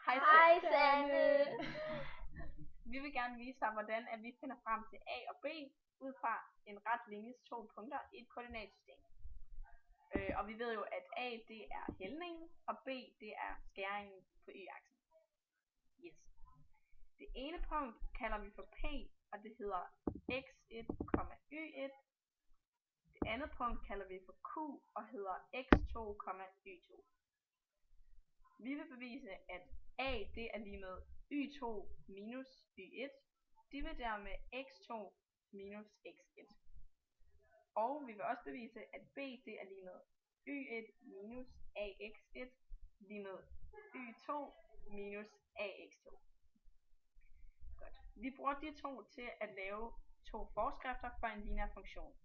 Hej Sanne! Vi vil gerne vise dig, hvordan at vi finder frem til A og B ud fra en ret linjes 2 punkter i et koordinatsystem. Og vi ved jo, at A det er hældningen, og B det er skæringen på y-aksen. Yes. Det ene punkt kalder vi for P, og det hedder x1, y1. Det andet punkt kalder vi for Q og hedder x2, y2. Vi vil bevise, at A det er lige med y2 minus y1 divideret med x2 minus x1. Og vi vil også bevise, at B det er lige med y1 minus ax1 lige med y2 minus ax2. Godt. Vi bruger de to til at lave to forskrifter for en lineær funktion.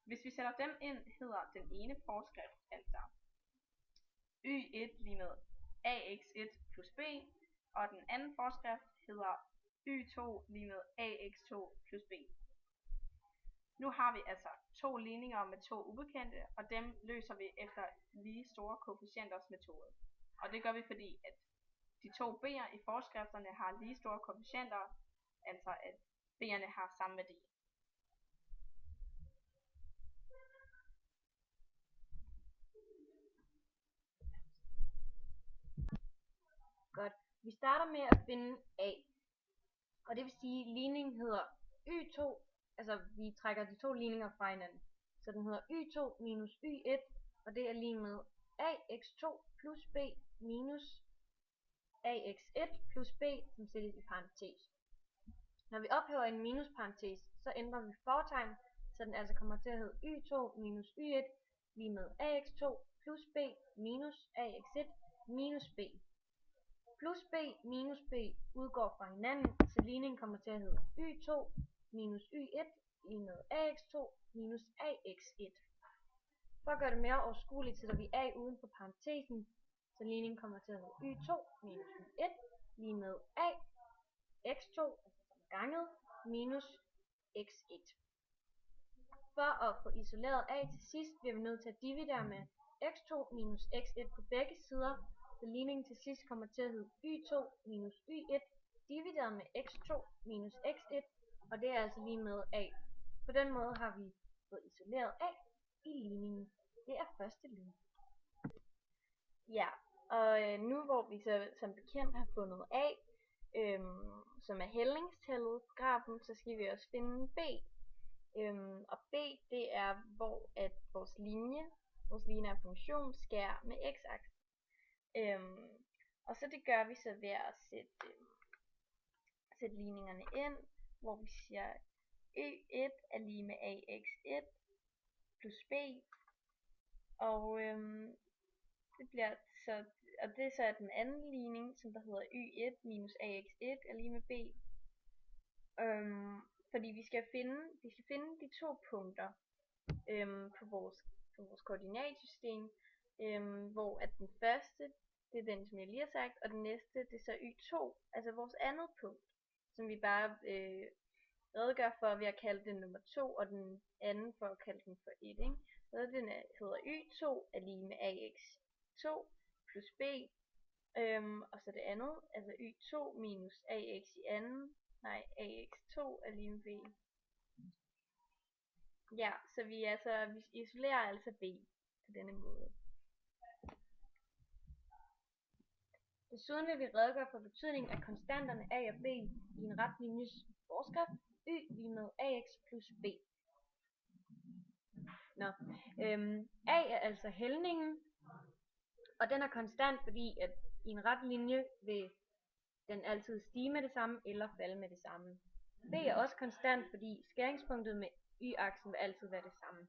Hvis vi sætter dem ind, hedder den ene forskrift altså y1 lige med ax1 plus b, og den anden forskrift hedder y2 lige med ax2 plus b. Nu har vi altså to ligninger med to ubekendte, og dem løser vi efter lige store koefficienters metode. Og det gør vi fordi, at de to b'er i forskrifterne har lige store koefficienter, altså at b'erne har samme værdi. Godt. Vi starter med at finde A. Og det vil sige, at ligningen hedder y2, altså vi trækker de to ligninger fra hinanden. Så den hedder y2 minus y1, og det er lige med ax2 plus b minus ax1 plus b, som sættes i parentes. Når vi ophæver en minusparentes, så ændrer vi fortegn, så den altså kommer til at hedde y2 minus y1 lige med ax2 plus b minus ax1 minus b. Plus b minus b udgår fra hinanden, så ligningen kommer til at hedde y2 minus y1 lige med ax2 minus ax1. For at gøre det mere overskueligt, sætter vi a uden for parentesen, så ligningen kommer til at hedde y2 minus y1 lige med ax2, altså som ganget, minus x1. For at få isoleret a til sidst, bliver vi nødt til at dividere med x2 minus x1 på begge sider, så ligningen til sidst kommer til at hedde y2 minus y1 divideret med x2 minus x1, og det er altså lige med a. På den måde har vi fået isoleret a i ligningen. Det er første led. Ja, og nu hvor vi så som bekendt har fundet a, som er hældningstallet på grafen, så skal vi også finde b. Og b det er hvor at vores lineære funktion skærer med x-aksen. Og så det gør vi så ved at sætte ligningerne ind, hvor vi siger y1 er lige med ax1 plus b, og det bliver så, og det så er den anden ligning, som der hedder y1 minus ax1 er lige med b. Fordi vi skal finde de to punkter på vores koordinatsystem, hvor at den første det er den, som jeg lige har sagt, og den næste det er så y2, altså vores andet punkt, som vi bare redegør for ved at kalde den nummer 2, og den anden for at kalde den for 1, ikke? Så den hedder y2 er lige med ax2 plus b, og så det andet, altså y2 minus ax i anden, ax2 er lige med b. Ja, så vi isolerer altså b på denne måde. Desuden vil vi redegøre for betydningen af konstanterne a og b i en retlinjes forskrift y lige med ax plus b. A er altså hældningen, og den er konstant, fordi at i en ret linje vil den altid stige med det samme eller falde med det samme. B er også konstant, fordi skæringspunktet med y-aksen vil altid være det samme.